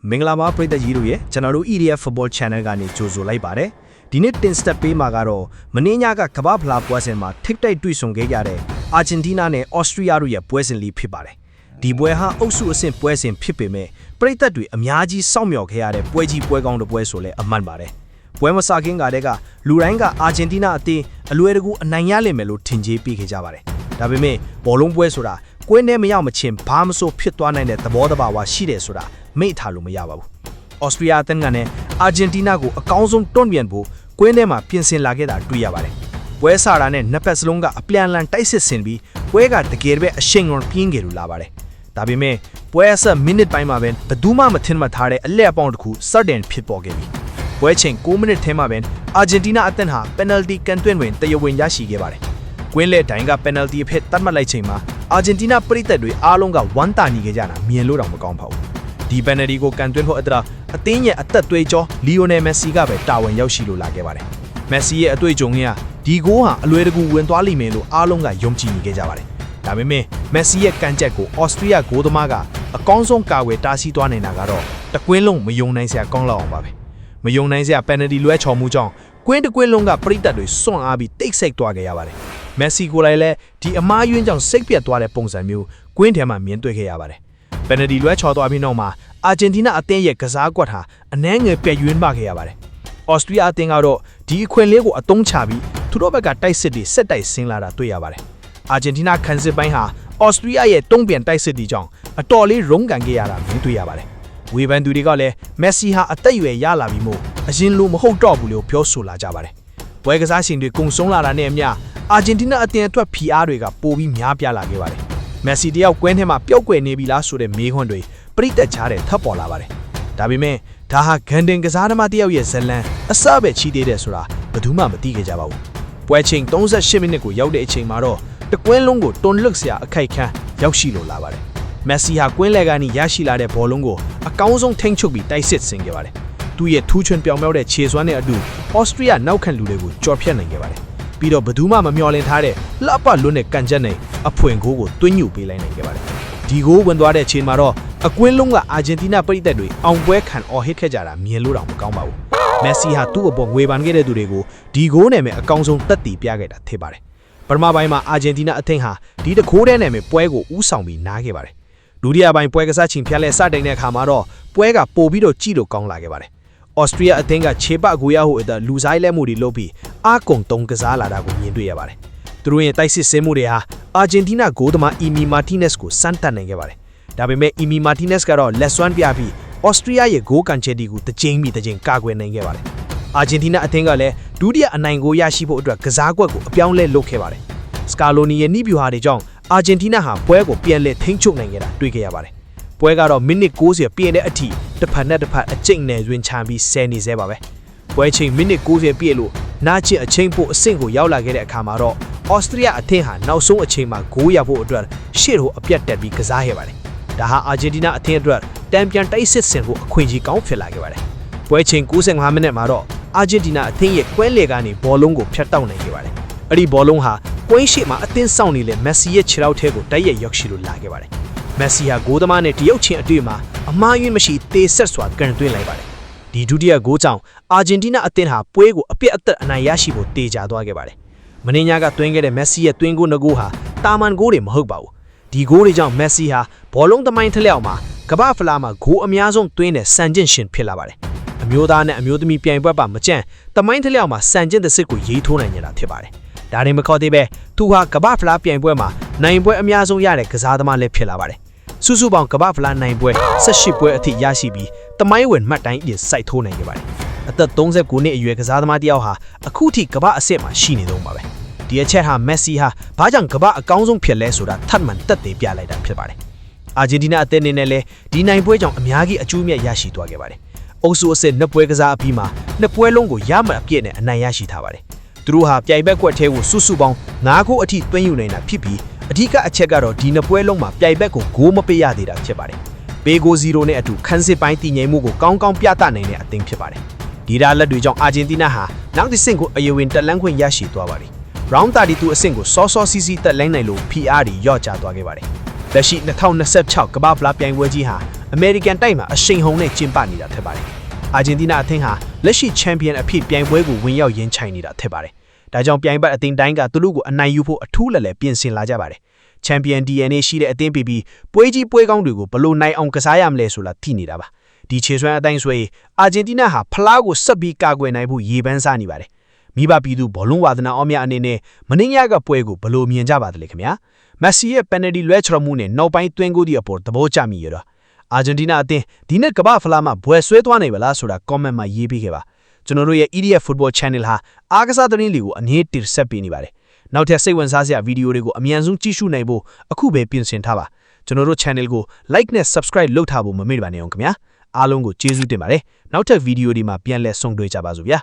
မင်္ဂလာပါပရိသတ်ကြီးတို့ရဲ့ကျွန်တော်တို့ EDF Football Channel ကနေကြိုဆိုလိုက်ပါတယ်ဒီနေ့တင်ဆက်ပေးမှာကတော့မင်းညကကမ္ဘာဖလားပွဲစဉ်မှာထိပ်တိုက်တွေ့ဆုံခဲ့ကြတဲ့အာဂျင်တီးနားနဲ့အော်စတြီးယားတို့ရဲ့ပွဲစဉ်လေးဖြစ်ပါတယ်ဒီပွဲဟာအုပ်စုအဆင့်ပွဲစဉ်ဖြစ်ပေမဲ့ပရိသတ်တွေအများကြီးစောင့်မျှော်ခဲ့ရတဲ့ပွဲကြီးပွဲကောင်းတစ်ပွဲဆိုလဲအမှန်ပါတယ်ပွဲမစခင်ကတည်းကလူတိုင်းကအာဂျင်တီးနားအသင်းအလွယ်တကူအနိုင်ရလိမ့်မယ်လို့ထင်ကြေးပေးခဲ့ကြပါတယ်ဒါပေမဲ့ဘောလုံးပွဲဆိုတာကွင်းထဲမရောက်မချင်းဘာမှမဆိုဖြစ်သွားနိုင်တဲ့သဘောတဘာဝရှိတယ်ဆိုတာမိတ်ထားလို့မရပါဘူး။အော်စတြီးယားအသင်းကလည်းအာဂျင်တီးနားကိုအကောင်းဆုံးတွန်းပြန်ဖို့ကွင်းထဲမှာပြင်ဆင်လာခဲ့တာတွေ့ရပါတယ်။ပွဲစားတာနဲ့နှစ်ဖက်စလုံးကအပြန်အလှန်တိုက်စစ်ဆင်ပြီးပွဲကတကယ်ပဲအရှိန်အဝါပြင်းခဲ့လို့လာပါတယ်။ဒါပေမဲ့ပွဲအဆက်မိနစ်ပိုင်းမှာပဲဘယ်သူမှမထင်မှတ်ထားတဲ့အလဲအပေါင်းတစ်ခုစတင်ဖြစ်ပေါ်ခဲ့ပြီ။ပွဲချိန်9မိနစ်ထဲမှာပဲအာဂျင်တီးနားအသင်းဟာပယ်နယ်တီကန်သွင်းဝင်တရားဝင်ရရှိခဲ့ပါတယ်။ကွင်းလေတိုင်းကပယ်နယ်တီအဖြစ်တတ်မှတ်လိုက်ချိန်မှာအာဂျင်တီးနားပရိသတ်တွေအားလုံးကဝမ်းသာနေကြတာမြင်လို့တော့မကောင်းပါဘူး။ဒီပယ်နယ်တီကိုကန်သွင်းဖို့အသင်းရဲ့အသက်သွေးကြောလီယိုနယ်မက်ဆီကပဲတာဝန်ရောက်ရှိလို့လာခဲ့ပါတယ်။မက်ဆီရဲ့အတွေ့အကြုံကဒီဂိုးဟာအလွယ်တကူဝင်သွားလိမ့်မယ်လို့အားလုံးကယုံကြည်နေခဲ့ကြပါတယ်။ဒါပေမဲ့မက်ဆီရဲ့ကန်ချက်ကိုအော်စတြီးယားဂိုးသမားကအကောင်းဆုံးကာဝယ်တားဆီးသွားနေတာကတော့တကွင်းလုံးမယုံနိုင်စရာကောင်းလောက်အောင်ပါပဲ။မယုံနိုင်စရာပယ်နယ်တီလွဲချော်မှုကြောင့်ကွင်းတစ်ကွင်းလုံးကပရိသတ်တွေစွန့်အားပြီးတိတ်ဆိတ်သွားခဲ့ရပါတယ်။မက်ဆီကိုလည်းဒီအမားယွင်းကြောင့်စိတ်ပြတ်သွားတဲ့ပုံစံမျိုးကွင်းထဲမှာမြင်တွေ့ခဲ့ရပါတယ်။ပယ်နယ်တီလွဲချော်သွားပြီးနောက်မှာအာဂျင်တီးနားအသင်းရဲ့ကစားကွက်ဟာအနှဲငယ်ပြည့်ယွင်းပါခဲ့ရပါတယ်။အော်စတြီးယားအသင်းကတော့ဒီအခွင့်အရေးကိုအသုံးချပြီးသူတို့ဘက်ကတိုက်စစ်တွေဆက်တိုက်ဆင်းလာတာတွေ့ရပါတယ်။အာဂျင်တီးနားခန်းစစ်ပိုင်းဟာအော်စတြီးယားရဲ့တုံ့ပြန်တိုက်စစ်တွေကြောင့်အတော်လေးရုန်းကန်ခဲ့ရတာမြင်တွေ့ရပါတယ်။ဝေဖန်သူတွေကလည်းမက်ဆီဟာအသက်အရွယ်ရလာပြီးမို့အရင်လိုမဟုတ်တော့ဘူးလို့ပြောဆိုလာကြပါတယ်။ပွဲကစားရှင်တွေကုံဆုံးလာတာနဲ့အမျှအာဂျင်တီးနားအသင်းအတွက်ဖိအားတွေကပိုပြီးများပြားလာခဲ့ပါတယ်။မက်ဆီတယောက်ကွင်းထဲမှာပျောက်ကွယ်နေပြီလားဆိုတဲ့မေးခွန်းတွေပရိသတ်ချားတဲ့ထပ်ပေါ်လာပါတယ်။ဒါပေမဲ့ဒါဟာဂန်ဒင်ကစားသမားတယောက်ရဲ့ဇလန်အစပဲချီးသေးတယ်ဆိုတာဘယ်သူမှမသိခဲ့ကြပါဘူး။ပွဲချိန်38မိနစ်ကိုရောက်တဲ့အချိန်မှာတော့တကွင်းလုံးကိုတွန်းလွတ်စရာအခိုက်ခန်းရောက်ရှိလို့လာပါတယ်။မက်ဆီဟာကွင်းလယ်ကနေရရှိလာတဲ့ဘောလုံးကိုအကောင်းဆုံးထိန်းချုပ်ပြီးတိုက်စစ်ဆင်ခဲ့ပါတယ်။သူ့ရဲ့ထူးချွန်ပြောင်မြောက်တဲ့ခြေစွမ်းနဲ့အတူအော်စတြီးယားနောက်ခံလူတွေကိုကြော်ဖြတ်နိုင်ခဲ့ပါတယ်။ပြီးတော့ဘယ်သူမှမမျှော်လင့်ထားတဲ့လှပလွတ်တဲ့ကန်ချက်နဲ့အဖွင့်ဂိုးကိုတွင်းညှို့ပေးလိုက်နိုင်ခဲ့ပါတယ်။ဒီဂိုးဝင်သွားတဲ့ချိန်မှာတော့အကွင်းလုံးကအာဂျင်တီးနားပရိသတ်တွေအောင်ပွဲခံအော်ဟစ်ခဲ့ကြတာမြင်လို့တော့မကောင်းပါဘူး။မက်ဆီဟာသူ့အပေါ်ငွေပန်ခဲ့တဲ့သူတွေကိုဒီဂိုးနဲ့ပဲအကောင်းဆုံးတက်တည်ပြခဲ့တာဖြစ်ပါတယ်။ပထမပိုင်းမှာအာဂျင်တီးနားအသင်းဟာဒီတခိုးတဲ့နဲ့ပဲပွဲကိုဦးဆောင်ပြီးနားခဲ့ပါတယ်။ဒုတိယပိုင်းပွဲကစားချိန်ဖျက်လဲစတင်တဲ့အခါမှာတော့ပွဲကပိုပြီးတော့ကြည့်လို့ကောင်းလာခဲ့ပါတယ်။အော်စတြီးယားအသင်းကခြေပဂိုးရဟုအတလူဆိုင်လက်မှုတွေလုပ်ပြီးအာကုံတုံးကစားလာတာကိုမြင်တွေ့ရပါတယ်။သူတို့ရဲ့တိုက်စစ်ဆင်းမှုတွေဟာအာဂျင်တီးနားဂိုးသမားအီမီမာတီနက်စ်ကိုစမ်းသပ်နိုင်ခဲ့ပါတယ်။ဒါပေမဲ့အီမီမာတီနက်စ်ကတော့လက်စွမ်းပြပြီးအော်စတြီးယားရဲ့ဂိုးကန်ချက်တီကိုတစ်ကြိမ်ကာကွယ်နိုင်ခဲ့ပါတယ်။အာဂျင်တီးနားအသင်းကလည်းဒုတိယအနိုင်ကိုရရှိဖို့အတွက်ကစားကွက်ကိုအပြောင်းလဲလုပ်ခဲ့ပါတယ်။စကာလိုနီရဲ့နိဗျူဟာတွေကြောင့်အာဂျင်တီးနားဟာပွဲကိုပြန်လည်ထိန်းချုပ်နိုင်ခဲ့တာတွေ့ခဲ့ရပါတယ်။ပွဲကတော့မိနစ်90ပြည့်တဲ့အထိတစ်ဖက်နဲ့တစ်ဖက်အကျိတ်နဲ့တွင်ချပြီးဆယ်နေသေးပါပဲ။ပွဲချိန်မိနစ်90ပြည့်လို့နားချစ်အချိန်ပိုအဆင့်ကိုရောက်လာခဲ့တဲ့အခါမှာတော့အော်စတြီးယားအသင်းဟာနောက်ဆုံးအချိန်မှာဂိုးရဖို့အတွက်ရှေ့ကိုအပြတ်တက်ပြီးကစားခဲ့ပါတယ်။ဒါဟာအာဂျင်တီးနားအသင်းအတွက်တန်ပြန်တိုက်စစ်ဆင်ဖို့အခွင့်အရေးကောင်းဖြစ်လာခဲ့ပါတယ်။ပွဲချိန်95မိနစ်မှာတော့အာဂျင်တီးနားအသင်းရဲ့ကွင်းလေကနေဘောလုံးကိုဖျက်တောက်နိုင်ခဲ့ပါတယ်။အဲ့ဒီဘောလုံးဟာကွင်းရှိမှာအသင်းဆောင်နေတဲ့မက်ဆီရဲ့ခြေထောက်ထဲကိုတိုက်ရိုက်ရောက်ရှိလို့လာခဲ့ပါတယ်။မက်ဆီဟာဂိုးသမားနဲ့တရုတ်ချင်းအတွေ့မှာအမှားယွင်းမရှိသေဆက်စွာကန်သွင်းလိုက်ပါတယ်။ဒီဒုတိယဂိုးကြောင့်အာဂျင်တီးနားအသင်းဟာပွဲကိုအပြစ်အသက်အနိုင်ရရှိဖို့တေချာသွားခဲ့ပါတယ်။မင်းညကသွင်းခဲ့တဲ့မက်ဆီရဲ့သွင်းဂိုး2ဂိုးဟာတာမန်ဂိုးတွေမဟုတ်ပါဘူး။ဒီဂိုးတွေကြောင့်မက်ဆီဟာဘောလုံးသမိုင်းထက်လျောက်မှာကမ္ဘာဖလားမှာဂိုးအများဆုံးသွင်းတဲ့စံကျင့်ရှင်ဖြစ်လာပါတယ်။အမျိုးသားနဲ့အမျိုးသမီးပြိုင်ပွဲပါမကြမ်းသမိုင်းထက်လျောက်မှာစံကျင့်သစ်ကိုရေးထိုးနိုင်နေတာဖြစ်ပါတယ်။ဒါရင်မခေါ်သေးပဲသူဟာကမ္ဘာဖလားပြိုင်ပွဲမှာနိုင်ပွဲအများဆုံးရတဲ့ကစားသမားလည်းဖြစ်လာပါတယ်။စုစုပေါင်းကမ္ဘာဖလားနိုင်ပွဲ18ပွဲအထိရရှိပြီးသမိုင်းဝင်မှတ်တိုင်းအပြင်စိုက်ထိုးနိုင်ခဲ့ပါတယ်။အသက်39နှစ်အရွယ်ကစားသမားတစ်ယောက်ဟာအခုထိကမ္ဘာအဆင့်မှာရှိနေတော့ပါပဲ။ဒီအချက်ဟာမက်ဆီဟာဘာကြောင့်ကမ္ဘာအကောင်းဆုံးဖြစ်လဲဆိုတာထပ်မံတက်သေးပြလိုက်တာဖြစ်ပါတယ်။အာဂျင်တီးနားအသင်းအနေနဲ့လည်းဒီနိုင်ပွဲကြောင့်အများကြီးအကျိုးမြတ်ရရှိသွားခဲ့ပါတယ်။အုပ်စုအဆင့်နှစ်ပွဲကစားအပြီးမှာနှစ်ပွဲလုံးကိုရမှတ်အပြည့်နဲ့အနိုင်ရရှိထားပါတယ်။သူတို့ဟာပြိုင်ဘက်ကွက်ထဲကိုစုစုပေါင်း9ခုအထိသွင်းယူနိုင်တာဖြစ်ပြီးအဓိကအချက်ကတော့ဒီနှစ်ပွဲလုံးမှာပြိုင်ဘက်ကိုဂိုးမပေးရသေးတာဖြစ်ပါတယ်။ဘေးဂိုး0နဲ့အတူခန်းစစ်ပိုင်းတည်ငြိမ်မှုကိုကောင်းကောင်းပြသနိုင်တဲ့အသင်းဖြစ်ပါတယ်။ဒီဒါလက်တွေကြောင့်အာဂျင်တီးနားဟာနောက်တစ်ဆင့်ကိုအယဝင်တက်လန်းခွင့်ရရှိသွားပါတယ်။ Round 32အဆင့်ကိုစောစောစီးစီးတက်လိုင်းနိုင်လို့ PR တွေရော့ကျသွားခဲ့ပါတယ်။လက်ရှိ2026ကမ္ဘာဖလားပြိုင်ပွဲကြီးဟာ American တိုက်မှာအရှိန်ဟုန်နဲ့ကျင်းပနေတာဖြစ်ပါတယ်။အာဂျင်တီးနားအသင်းဟာလက်ရှိချန်ပီယံအဖြစ်ပြိုင်ပွဲကိုဝင်ရောက်ရင်ချိုင်နေတာဖြစ်ပါတယ်။ဒါကြောင့်ပြိုင်ဘက်အသင်းတိုင်းကသူတို့ကိုအနိုင်ယူဖို့အထူးလည်းပြင်ဆင်လာကြပါတယ်။ ချန်ပီယံ DNA ရှိတဲ့အသင်းပြီးပွဲကြီးပွဲကောင်းတွေကိုဘလို့နိုင်အောင်ကစားရမလဲဆိုတာသိနေတာပါ။ဒီခြေစွမ်းအတိုင်းဆိုရင်အာဂျင်တီးနားဟာဖလားကိုဆက်ပြီးကာကွယ်နိုင်ဖို့ရေပန်းစားနေပါတယ်။မိဘပြည်သူဘောလုံးဝါသနာအောင်များအနေနဲ့မင်းညကပွဲကိုဘလို့မြင်ကြပါသလဲခင်ဗျာ။မက်ဆီရဲ့ပယ်နယ်တီလွဲချတော်မှုနဲ့နောက်ပိုင်းသွင်းကိုဒီအပေါ်သဘောကျမိရတော့အာဂျင်တီးနားအသင်းဒီနေ့ကမ္ဘာဖလားမှာဘွယ်ဆွဲသွားနိုင်ပါလားဆိုတာ comment မှာရေးပေးခဲ့ပါကျွန်တော်တို့ရဲ့ EDF Football Channel ဟာအားကစားသတင်းတွေကိုအမြဲတင်ဆက်ပေးနေပါတယ်နောက်ထပ်စိတ်ဝင်စားစရာဗီဒီယိုတွေကိုအမြန်ဆုံးကြည့်ရှုနိုင်ဖို့အခုပဲပြင်ဆင်ထားပါကျွန်တော်တို့ channel ကို like နဲ့ subscribe လုပ်ထားဖို့မမေ့ပါနဲ့အောင်ခင်ဗျာအားလုံးကိုကျေးဇူးတင်ပါတယ်နောက်ထပ်ဗီဒီယိုဒီမှာပြန်လည်ဆုံတွေ့ကြပါစို့ဗျာ